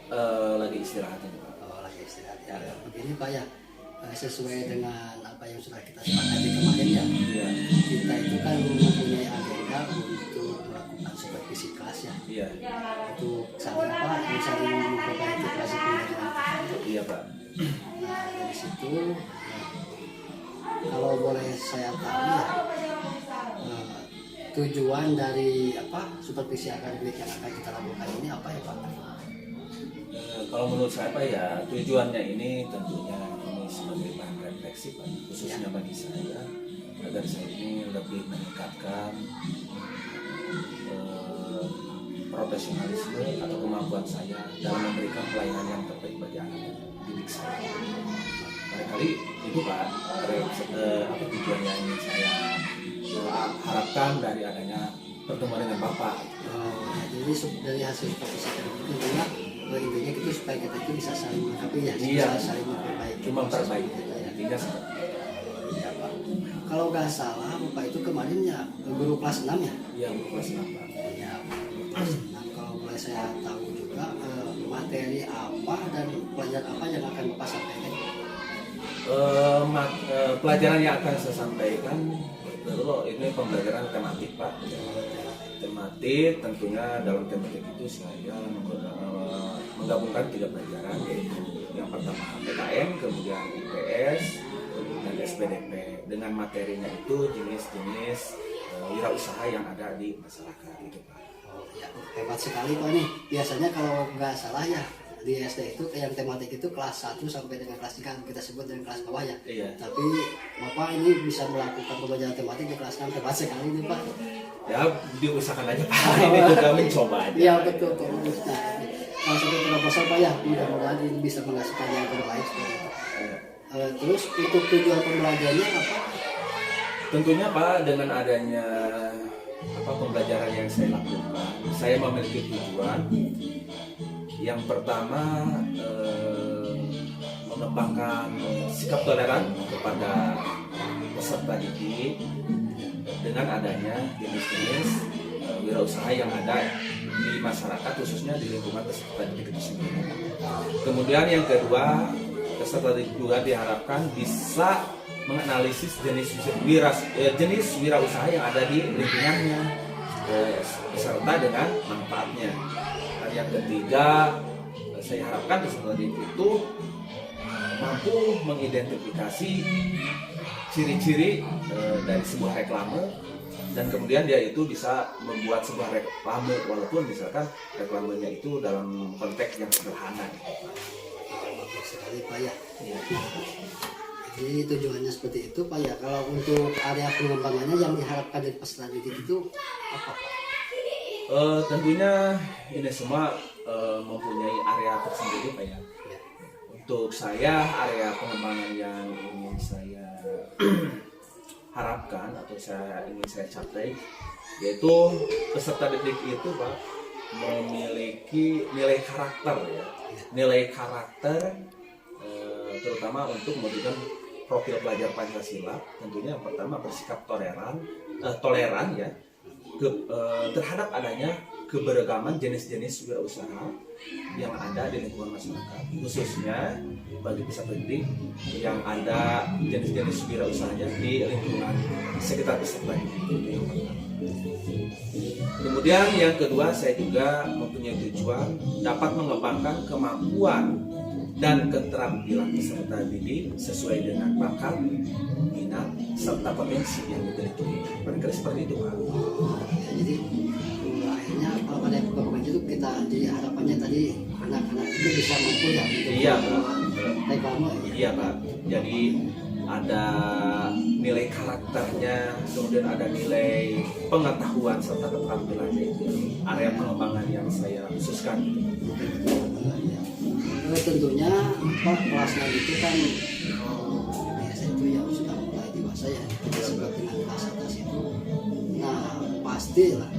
Lagi istirahat ini Pak. Oh, lagi istirahat ya. Begini Pak ya, sesuai dengan apa yang sudah kita sepakati kemarin ya. Iya. Kita itu kan mempunyai agenda untuk melakukan supervisi kelas ya. Iya. Untuk saling apa? Mencari memperbaiki kelas pembelajaran. Iya Pak. Nah, dari situ kalau boleh saya tahu ya, tujuan dari apa supervisi akademik yang akan kita lakukan ini apa ya Pak? Kalau menurut saya Pak ya, tujuannya ini tentunya ini sebagai bahan refleksi Pak, khususnya bagi saya, agar saya ini lebih meningkatkan profesionalisme atau kemampuan saya dalam memberikan pelayanan yang terbaik bagi anak didik saya. Barangkali itu Pak, tujuan yang ingin saya harapkan dari adanya pertemuan dengan Bapak. Jadi dari hasil supervisi akademik intinya itu supaya kita itu bisa saling melengkapi ya, Iya. bisa saling memperbaiki. Memperbaiki. Kita ya. Intinya seperti Ya, Pak. Kalau nggak salah Bapak itu kemarin ya guru kelas 6 ya? yang kelas 6 Pak. Ya, kelas 6. Kalau boleh saya tahu juga materi apa dan pelajaran apa yang akan Bapak sampaikan? Pelajaran yang akan saya sampaikan ini pembelajaran tematik Pak. Tematik tentunya dalam tematik itu saya menggabungkan 3 pelajaran, yaitu yang pertama PKN, kemudian IPS, dan SPDP, dengan materinya itu jenis-jenis wirausaha yang ada di masyarakat itu Pak. Oh, ya, hebat sekali Pak nih. Biasanya kalau nggak salah ya di SD itu yang tematik itu kelas 1 sampai dengan kelas 3 kita sebut dengan kelas bawah ya. Iya. Tapi Bapak ini bisa melakukan pembelajaran tematik di kelas 6, hebat sekali nih Pak. Ya diusahakan aja Pak, ini juga mencoba aja. Iya betul terus. Nah, kalau satu proposal Pak ya, mudah-mudahan ini bisa menghasilkan yang terbaik seperti itu. Terus untuk tujuan pembelajarannya apa? Tentunya Pak, dengan adanya pembelajaran yang saya lakukan, saya memiliki tujuan. Yang pertama, mengembangkan sikap toleran kepada peserta didik dengan adanya jenis-jenis wirausaha yang ada di masyarakat, khususnya di lingkungan peserta didik itu sendiri. Kemudian yang kedua, peserta didik juga diharapkan bisa menganalisis jenis wirausaha yang ada di lingkungannya beserta dengan manfaatnya. Dan yang ketiga, saya harapkan peserta didik itu mampu mengidentifikasi ciri-ciri dari sebuah reklame, dan kemudian dia itu bisa membuat sebuah reklame walaupun misalkan reklamenya itu dalam konteks yang sederhana. Bagus sekali Pak ya. Ya. Jadi tujuannya seperti itu Pak ya. Kalau untuk area pengembangannya yang diharapkan dari peserta didik itu apa Pak? Tentunya ini semua mempunyai area tersendiri Pak ya. Untuk saya, area pengembangan yang ingin saya harapkan atau ingin saya capai, yaitu peserta didik itu Pak memiliki nilai karakter ya, nilai karakter terutama untuk memberikan profil pelajar Pancasila. Tentunya yang pertama bersikap toleran ya terhadap adanya keberagaman jenis-jenis wirausaha yang ada di lingkungan masyarakat, khususnya bagi peserta didik yang ada jenis-jenis wirausahanya di lingkungan sekitar peserta didik. Kemudian yang kedua, saya juga mempunyai tujuan dapat mengembangkan kemampuan dan keterampilan peserta didik sesuai dengan bakat, minat, serta potensi yang dimiliki. Barangkali seperti itu Pak. Jadi akhirnya kalau pada pengembangan itu kita jadi harapannya tadi anak-anak itu bisa mampu ya untuk Iya Pak. reklame. Iya Pak. Jadi ada nilai karakternya, kemudian ada nilai pengetahuan serta keterampilannya, itu area pengembangan yang saya khususkan. Tentunya Pak kelas 6 itu kan biasa itu yang sudah mulai dewasa ya, kita sebut dengan kelas atas itu. Nah pastilah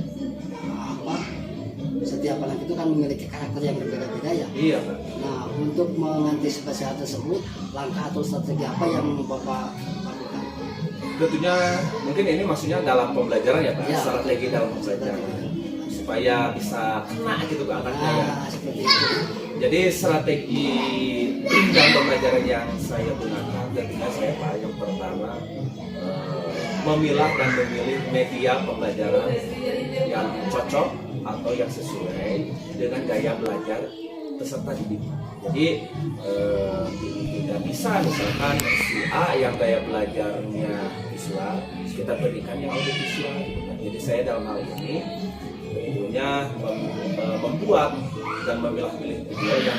setiap anak itu kan memiliki karakter yang berbeda-beda ya. Iya Pak. Nah untuk mengantisipasi hal tersebut, langkah atau strategi apa yang Bapak lakukan? Tentunya mungkin ini maksudnya dalam pembelajaran ya Pak, Ya, strategi dalam pembelajaran supaya bisa kena gitu ke anaknya ya. Nah seperti itu. Jadi strategi dalam pembelajaran yang saya gunakan ketika saya yang pertama memilah dan memilih media pembelajaran yang cocok atau yang sesuai dengan gaya belajar peserta didik. Jadi tidak bisa misalkan si A yang gaya belajarnya visual, kita berikan yang audio visual. Jadi saya dalam hal ini tentunya membuat dan memilah-milih video yang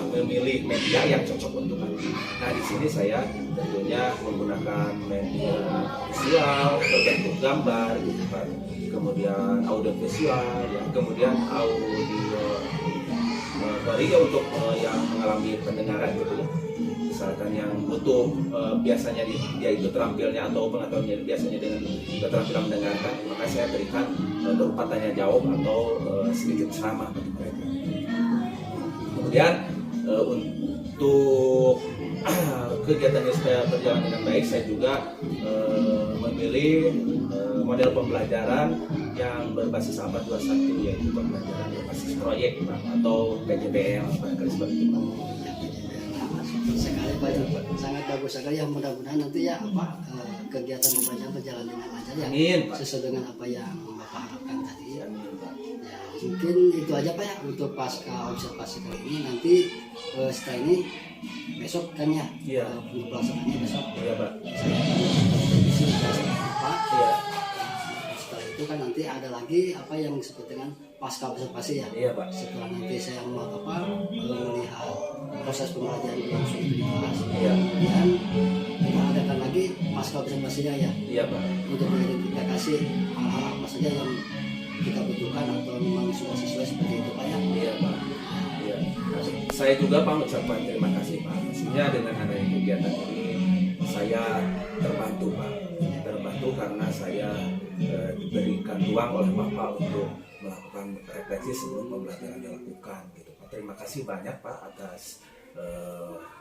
memilih media yang cocok untuk kami. Nah di sini saya tentunya menggunakan media visual berbentuk gambar gitu kan, kemudian audio visual, ya, kemudian audio untuk yang mengalami pendengaran gitu ya. Misalkan yang butuh biasanya dia itu terampilnya atau pengetahuannya biasanya dengan keterampilan mendengarkan, maka saya berikan berupa tanya jawab atau sedikit ceramah bagi mereka. Kemudian untuk kegiatannya supaya berjalan dengan baik, saya juga memilih model pembelajaran yang berbasis abad 21, yaitu pembelajaran berbasis proyek atau PJBL barangkali seperti itu. Sekali Pak, sangat bagus sekali ya, mudah-mudahan nanti ya kegiatan pembelajaran berjalan dengan lancar ya. Amin, Pak. Sesuai dengan apa yang Bapak harapkan tadi. Amin, Pak. Ya, mungkin itu aja Pak ya untuk pasca observasi kali ini. Nanti setelah ini besok kan ya, Iya. untuk pelaksanaannya besok. Iya, Pak. Saya akan revisi Pak. Iya. Setelah itu kan nanti ada lagi apa yang disebut dengan pasca observasi ya. Iya, Pak. Setelah nanti saya melihat proses pembelajaran berlangsung itu dibahas. Iya. Dan kita adakan lagi pasca observasinya ya, Iya, Pak. untuk mengidentifikasi hal-hal apa saja yang kita butuhkan atau memang sudah sesuai seperti itu Pak ya. Iya, Pak. Iya. Saya juga Pak mengucapkan terima kasih Pak. Maksudnya dengan adanya kegiatan ini saya terbantu Pak. Terbantu karena saya diberikan ruang oleh Bapak untuk melakukan refleksi sebelum pembelajaran dilakukan gitu Pak. Terima kasih banyak Pak atas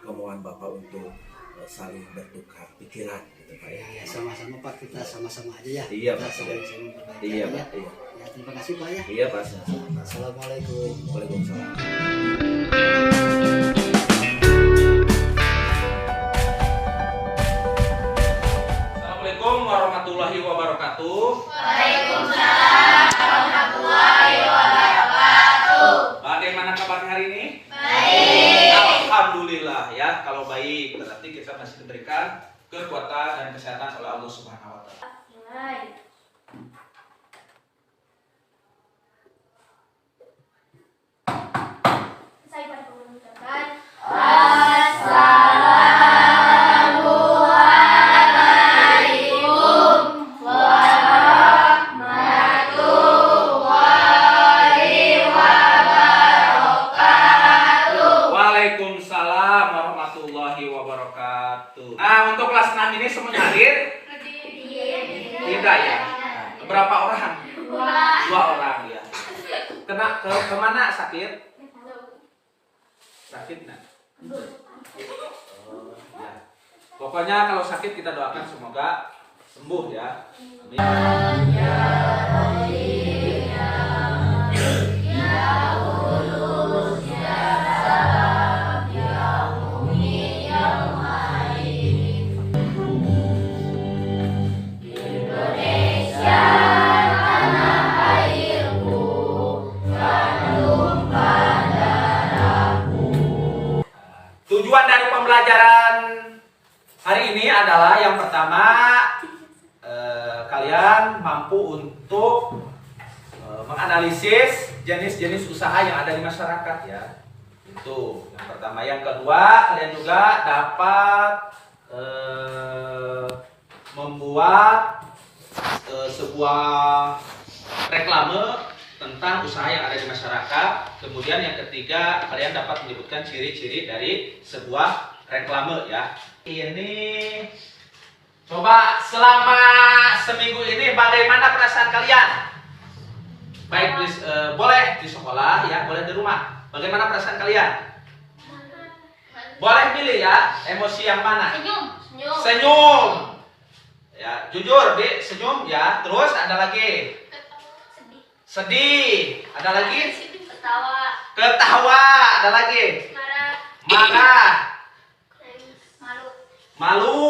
kemauan Bapak untuk saling bertukar pikiran gitu Pak ya. Ya, sama-sama Pak, kita sama-sama aja ya. Iya, Kita Pak. saling memperbaiki Iya, ya. Pak. Iya. Ya, terima kasih Pak ya. Iya Pak. Assalamualaikum. Waalaikumsalam. Assalamualaikum warahmatullahi wabarakatuh. Waalaikumsalam warahmatullahi wabarakatuh. Bagaimana kabar hari ini? Baik. Alhamdulillah ya. Kalau baik berarti kita masih diberikan kekuatan dan kesehatan oleh Allah Subhanahu wa taala. Mulai. Saya pada mengucapkan Assalamualaikum warahmatullahi wabarakatuh. Waalaikumsalam warahmatullahi wabarakatuh. Nah, untuk kelas 6 ini semuanya hadir? Tidak ya? Berapa orang? Dua orang ya. Kemana sakit? Sakit nah? Oh, ya. Pokoknya kalau sakit kita doakan semoga sembuh ya. Amin. Tujuan dari pembelajaran hari ini adalah yang pertama kalian mampu untuk menganalisis jenis-jenis usaha yang ada di masyarakat ya. Itu yang pertama. Yang kedua, kalian juga dapat membuat sebuah reklame tentang usaha yang ada di masyarakat. Kemudian yang ketiga, kalian dapat menyebutkan ciri-ciri dari sebuah reklame ya. Ini coba selama seminggu ini bagaimana perasaan kalian? Baik boleh di sekolah ya, boleh di rumah. Bagaimana perasaan kalian? Boleh pilih ya, emosi yang mana? Senyum. Senyum. Ya, jujur, Dik, senyum ya. Terus ada lagi? Sedih. Sedih. Ada lagi? Ketawa. Ketawa. Ada lagi. Marah. Marah. Malu. Malu.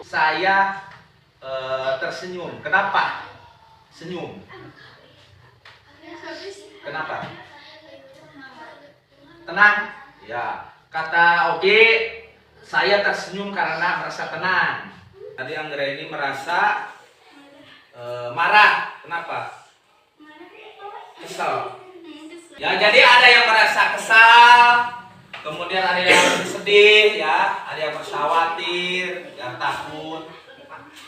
Saya tersenyum. Kenapa? Senyum. Kenapa? Tenang. Ya. Kata Ogi, saya tersenyum karena merasa tenang. Tadi Anggra ini merasa marah. Kenapa? Kesal. Ya, jadi ada yang merasa kesal, kemudian ada yang sedih, ya, ada yang merasa khawatir, yang takut,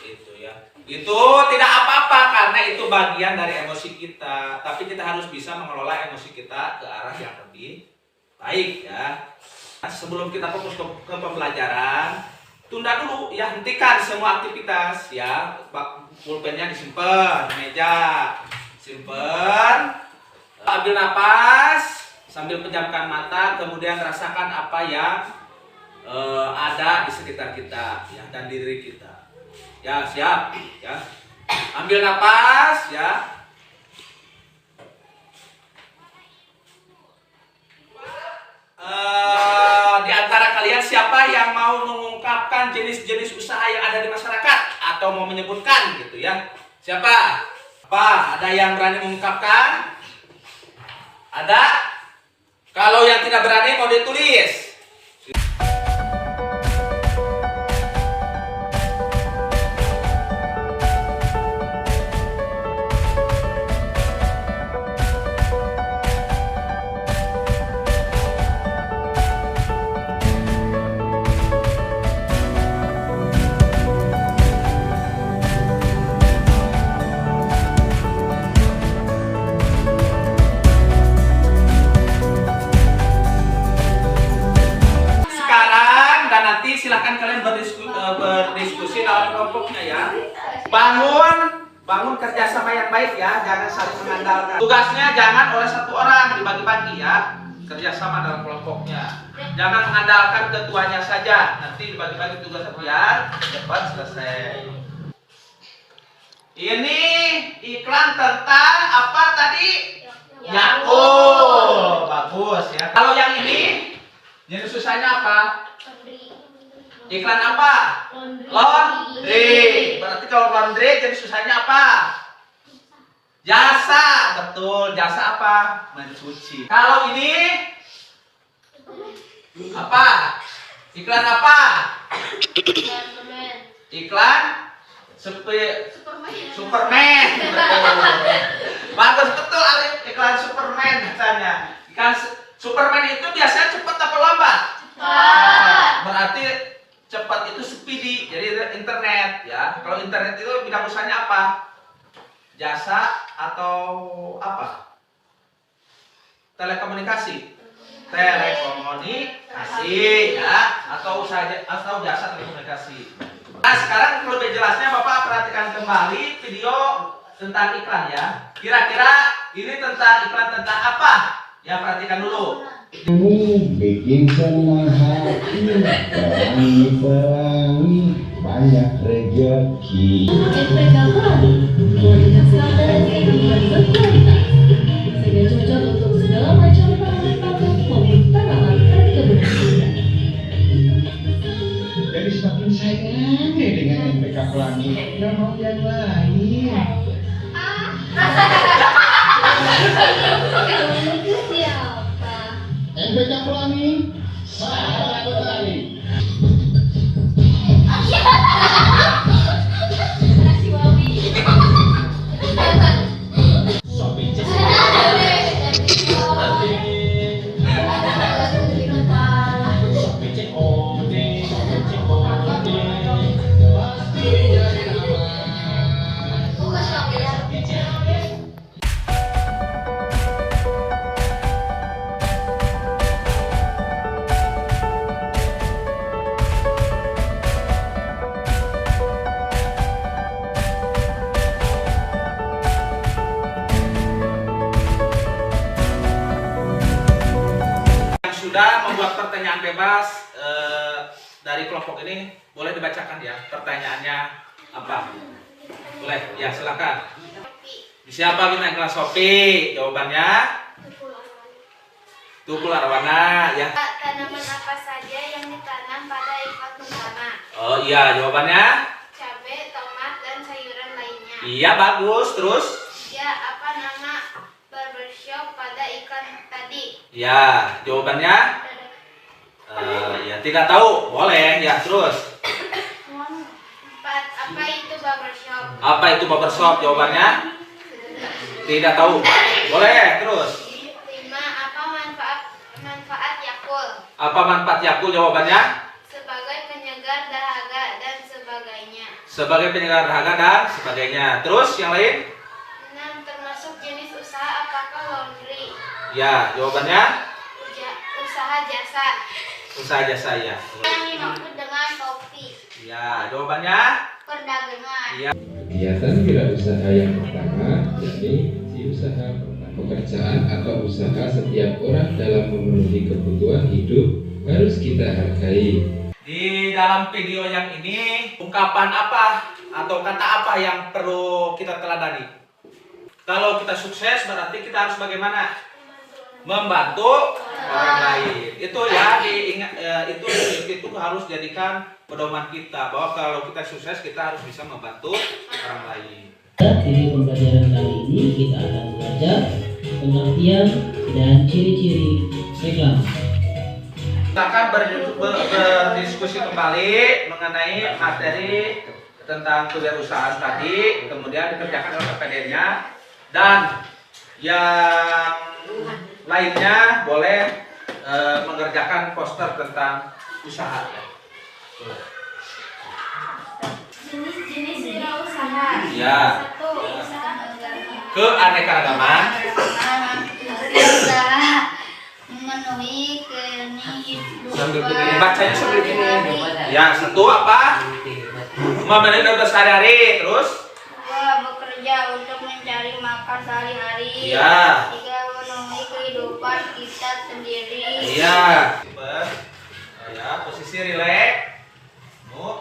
itu ya. Itu tidak apa-apa karena itu bagian dari emosi kita. Tapi kita harus bisa mengelola emosi kita ke arah yang lebih baik, ya. Nah, sebelum kita fokus ke pembelajaran, tunda dulu, ya, hentikan semua aktivitas, ya. Pulpennya disimpan di meja, simpan. Ambil napas sambil pejamkan mata, kemudian rasakan apa yang ada di sekitar kita, ya, dan diri kita. Ya, siap, ya. Ambil napas, ya. Di antara kalian siapa yang mau mengungkapkan jenis-jenis usaha yang ada di masyarakat atau mau menyebutkan gitu, ya? Siapa? Apa? Ada yang berani mengungkapkan? Ada? Kalau yang tidak berani mau ditulis. Silahkan kalian berdiskusi dalam kelompoknya, ya. Bangun kerjasama yang baik, ya. Jangan saling mengandalkan. Tugasnya jangan oleh satu orang, dibagi-bagi, ya. Kerjasama dalam kelompoknya. Jangan mengandalkan ketuanya saja. Nanti dibagi-bagi tugasnya biar cepat selesai. Ini iklan tentang apa tadi? Yakult. Bagus, ya. Kalau yang ini jenis usahanya apa? Iklan apa? Laundry. Berarti kalau laundry jadi susahnya apa? Jasa. Betul. Jasa apa? Mencuci. Kalau ini apa? Iklan apa? Iklan Superman. Betul. Bagus, betul, Alif. Iklan Superman misalnya. Iklan Superman itu biasanya cepat apa lambat? Berarti cepat itu speedy, jadi internet, ya. Kalau internet itu bidang usahanya apa? Jasa atau apa? Telekomunikasi. Telekomunikasi, ya, atau jasa telekomunikasi. Nah, sekarang lebih jelasnya Bapak perhatikan kembali video tentang iklan, ya. Kira-kira ini tentang iklan tentang apa? Ya, perhatikan dulu. Ini bikin senang hati, pelangi-pelangi, banyak rezeki. NPK Pelangi, kualitas dan kehidupan berkualitas, sehingga cocok untuk segala macam tanaman pangan maupun tanaman perkebunan. Jadi semakin sayang dengan NPK Pelangi, nggak mau yang lain. NPK Pelangi, sahabat petani. Sudah membuat pertanyaan bebas dari kelompok ini, boleh dibacakan, ya, pertanyaannya apa? Boleh, ya, silakan. Siapa bintang kelas Sophie? Jawabannya Tuh keluar warna ya. Tanaman apa saja yang ditanam pada iklan bersama? Oh iya, jawabannya? Cabai, tomat, dan sayuran lainnya. Iya, bagus. Terus? Ya, apa nama barbershop pada iklan tadi? Ya, jawabannya? Ya tidak tahu. Boleh ya, terus. 4. Apa itu barbershop? Apa itu barbershop? Jawabannya? Tidak tahu. Boleh, terus. 5. Apa manfaat Yakult? Apa manfaat Yakult? Jawabannya? Sebagai penyegar dahaga dan sebagainya. Sebagai penyegar dahaga dan sebagainya. Terus yang lain? 6. Termasuk jenis usaha apakah laundry? Ya, jawabannya? Usaha jasa. Usaha jasa ya. Yang dimaksud dengan kopi? Ya, jawabannya? Perdagangan. Ya. Kegiatan wirausaha yang pertama, yakni usaha pekerjaan atau usaha setiap orang dalam memenuhi kebutuhan hidup harus kita hargai. Di dalam video yang ini, ungkapan apa atau kata apa yang perlu kita teladani? Kalau kita sukses, berarti kita harus bagaimana? Membantu orang lain. Itu ya, itu harus jadikan pedoman kita bahwa kalau kita sukses, kita harus bisa membantu orang lain. Di pembelajaran kali ini kita akan belajar pengertian dan ciri-ciri reklame. Kita akan berdiskusi kembali mengenai materi tentang kewirausahaan tadi, kemudian dikerjakan oleh PPD-nya, dan yang lainnya boleh mengerjakan poster tentang usaha. Jenis-jenis wirausaha. Ya. 1. Usaha menggerakkan Keanekaragaman. usaha memenuhi kehidupan Bacanya sambil gini. Ya, 1 apa? Memenuhi kehidupan sehari-hari. Terus? 2. Bekerja untuk mencari makan sehari-hari. Iya. 3. Memenuhi kehidupan kita sendiri. Iya. Ya, posisi rileks.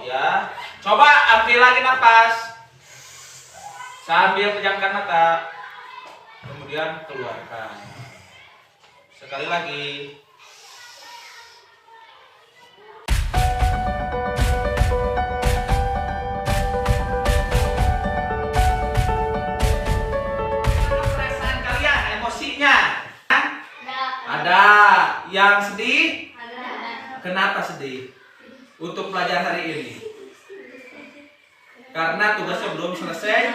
Ya. Coba ambil lagi napas. Sambil pejamkan mata. Kemudian keluarkan. Sekali lagi. Perasaan kalian, emosinya? Ada. Yang sedih? Kenapa sedih? Untuk pelajaran hari ini? Karena tugasnya belum selesai.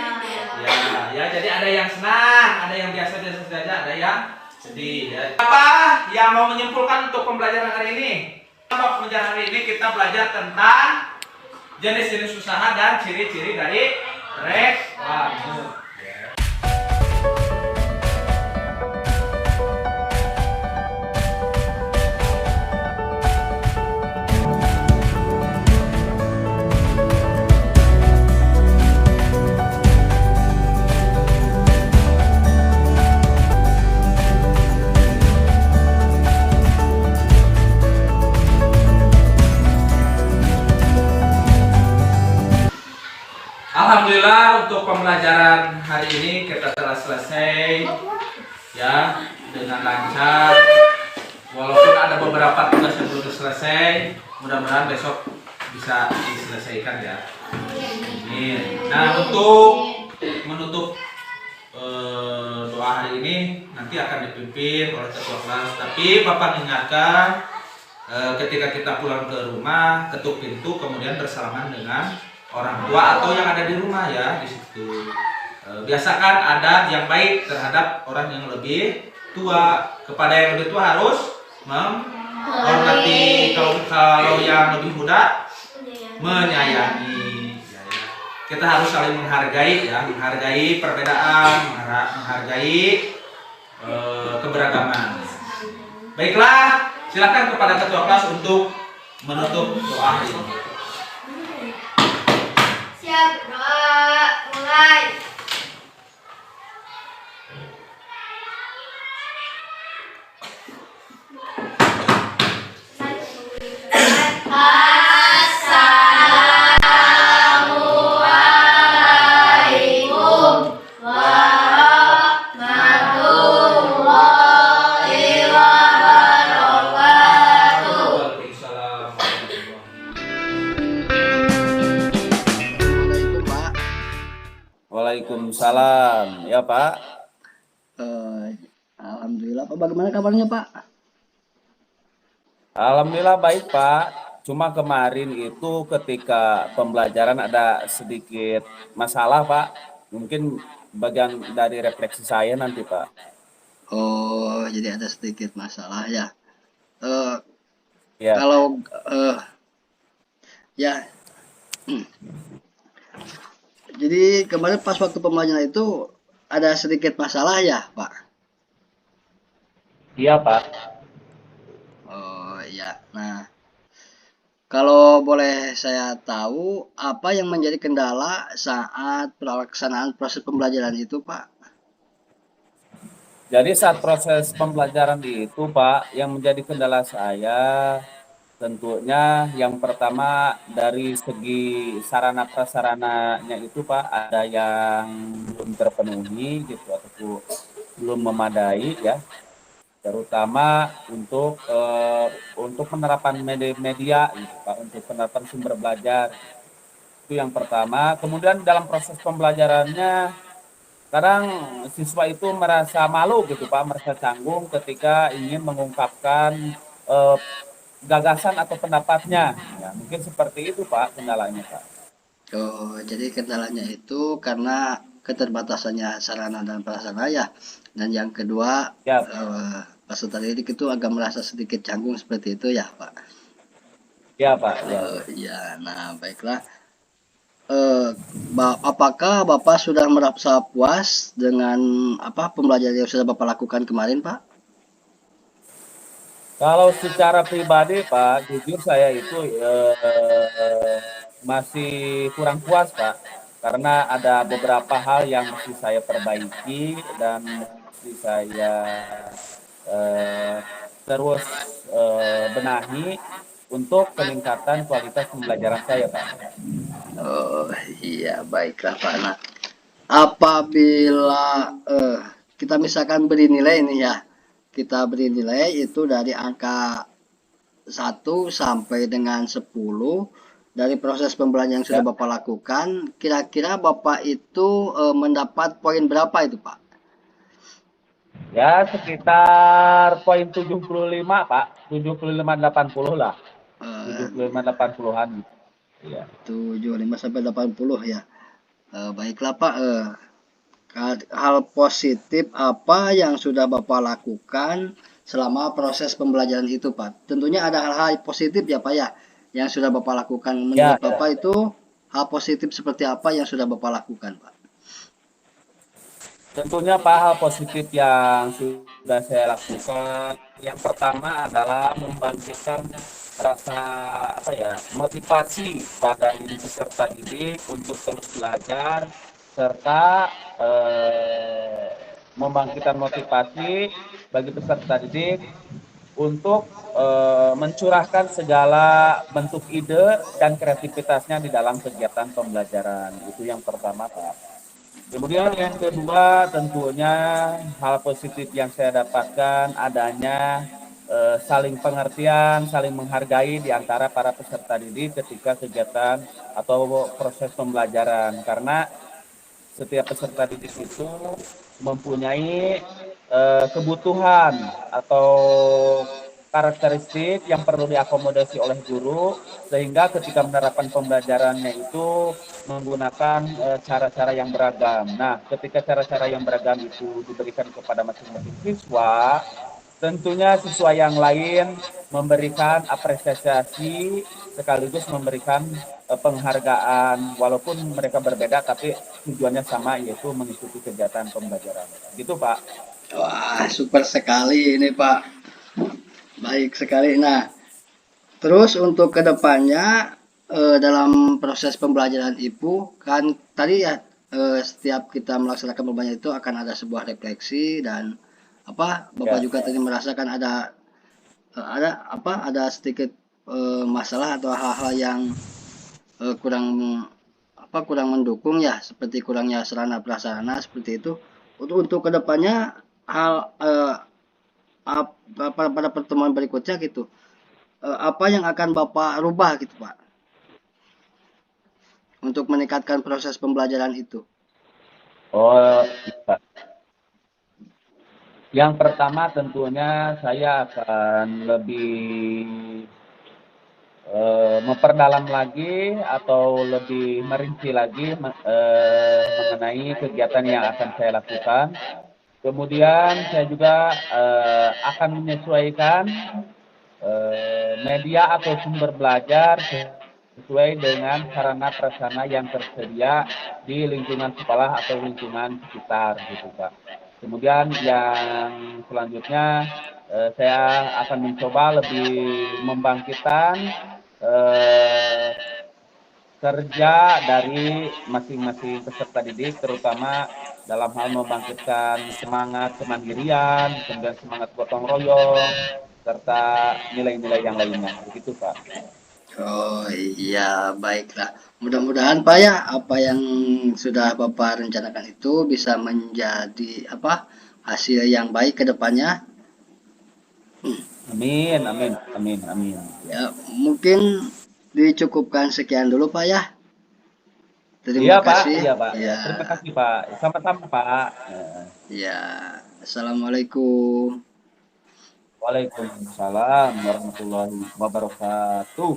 Ya, jadi ada yang senang, ada yang biasa-biasa saja, ada yang sedih. Ya. Apa yang mau menyimpulkan untuk pembelajaran hari ini? Untuk pembelajaran hari ini kita belajar tentang jenis-jenis usaha dan ciri-ciri dari reklame. Alhamdulillah untuk pembelajaran hari ini kita telah selesai ya dengan lancar. Walaupun ada beberapa tugas yang belum selesai, mudah-mudahan besok bisa diselesaikan ya. Nah, untuk menutup doa hari ini nanti akan dipimpin oleh ketua kelas. Tapi Bapak ingatkan ketika kita pulang ke rumah, ketuk pintu kemudian bersalaman dengan orang tua atau yang ada di rumah ya di situ. Biasakan adat yang baik terhadap orang yang lebih tua. Kepada yang lebih tua harus menghormati. Kalau yang lebih muda menyayangi. Kita harus saling menghargai ya, menghargai perbedaan, menghargai keberagaman. Baiklah, silakan kepada ketua kelas untuk menutup doa ini. Siap, doa mulai. Assalamualaikum warahmatullahi wabarakatuh. Waalaikumsalam. Ya Pak. Eh, Alhamdulillah Pak. Bagaimana kabarnya Pak? Alhamdulillah baik Pak. Cuma kemarin itu ketika pembelajaran ada sedikit masalah Pak. Mungkin bagian dari refleksi saya nanti Pak. Oh, jadi ada sedikit masalah ya. Eh, Ya, Kalau ya, jadi kemarin pas waktu pembelajaran itu ada sedikit masalah ya Pak. iya Pak. Oh ya. Nah, kalau boleh saya tahu apa yang menjadi kendala saat pelaksanaan proses pembelajaran itu Pak? Jadi saat proses pembelajaran itu Pak, yang menjadi kendala saya tentunya yang pertama dari segi sarana prasarananya itu Pak ada yang belum terpenuhi gitu atau belum memadai ya, terutama untuk penerapan media gitu Pak, untuk penerapan sumber belajar itu yang pertama. Kemudian dalam proses pembelajarannya kadang siswa itu merasa malu gitu Pak, merasa canggung ketika ingin mengungkapkan eh, gagasan atau pendapatnya. Ya, mungkin seperti itu Pak kendalanya Pak. Oh, jadi kendalanya itu karena keterbatasannya sarana dan prasarana ya. Dan yang kedua, Ya, peserta didik itu agak merasa sedikit canggung seperti itu ya, Pak. ya Pak, ya, ya. Ya, nah baiklah. Eh, Apakah Bapak sudah merasa puas dengan apa pembelajaran yang sudah Bapak lakukan kemarin, Pak? Kalau secara pribadi Pak, jujur saya itu masih kurang puas Pak, karena ada beberapa hal yang mesti saya perbaiki dan mesti saya eh, terus benahi untuk peningkatan kualitas pembelajaran saya Pak. Oh, iya, baiklah, Pak. Nah, apabila kita misalkan beri nilai nih ya, kita beri nilai itu dari angka 1 sampai dengan 10 dari proses pembelajaran yang sudah Ya, Bapak lakukan, kira-kira Bapak itu mendapat poin berapa itu, Pak? ya sekitar poin 75 Pak, 75-80 lah, Eh, 75-80-an. Iya. 75 sampai 80 ya. Baiklah, Pak. Hal positif apa yang sudah Bapak lakukan selama proses pembelajaran itu, Pak? Tentunya ada hal-hal positif ya, Pak ya, yang sudah Bapak lakukan. Ya, Menurut ya. Bapak itu hal positif seperti apa yang sudah Bapak lakukan, Pak? Tentunya Pak, hal positif yang sudah saya lakukan, yang pertama adalah membangkitkan rasa apa ya, motivasi pada diri peserta didik untuk terus belajar serta membangkitkan motivasi bagi peserta didik untuk mencurahkan segala bentuk ide dan kreativitasnya di dalam kegiatan pembelajaran. Itu yang pertama Pak. Kemudian yang kedua tentunya hal positif yang saya dapatkan adanya saling pengertian, saling menghargai di antara para peserta didik ketika kegiatan atau proses pembelajaran. Karena setiap peserta didik itu mempunyai kebutuhan atau karakteristik yang perlu diakomodasi oleh guru, sehingga ketika menerapkan pembelajarannya itu menggunakan cara-cara yang beragam. Nah, ketika cara-cara yang beragam itu diberikan kepada masing-masing siswa, tentunya siswa yang lain memberikan apresiasi sekaligus memberikan penghargaan walaupun mereka berbeda tapi tujuannya sama, yaitu mengikuti kegiatan pembelajaran. Gitu Pak. Wah, super sekali ini, Pak. Baik sekali. Nah, terus untuk kedepannya dalam proses pembelajaran Ibu kan tadi ya setiap kita melaksanakan pembelajaran itu akan ada sebuah refleksi dan apa Bapak Ya. juga tadi merasakan ada sedikit masalah atau hal-hal yang kurang kurang mendukung ya seperti kurangnya sarana prasarana seperti itu untuk kedepannya hal pada pertemuan berikutnya gitu apa yang akan Bapak rubah gitu Pak untuk meningkatkan proses pembelajaran itu. Oh, iya. Yang pertama tentunya saya akan lebih memperdalam lagi atau lebih merinci lagi mengenai kegiatan yang akan saya lakukan. Kemudian saya juga akan menyesuaikan media atau sumber belajar sesuai dengan sarana prasarana yang tersedia di lingkungan sekolah atau lingkungan sekitar gitu Pak. Kemudian yang selanjutnya saya akan mencoba lebih membangkitkan eh, kerja dari masing-masing peserta didik, terutama dalam hal membangkitkan semangat kemandirian, kemudian semangat gotong royong, serta nilai-nilai yang lainnya. Begitu, Pak. Oh iya, baiklah. Mudah-mudahan Pak ya, apa yang sudah Bapak rencanakan itu bisa menjadi apa hasil yang baik ke depannya. Amin, amin, amin, amin. Ya, mungkin dicukupkan sekian dulu Pak ya. Iya, Terima Pak. kasih. Iya, Pak. Ya, Ya, terima kasih, Pak. Sama-sama, Pak. ya. Assalamualaikum. Waalaikumsalam warahmatullahi wabarakatuh.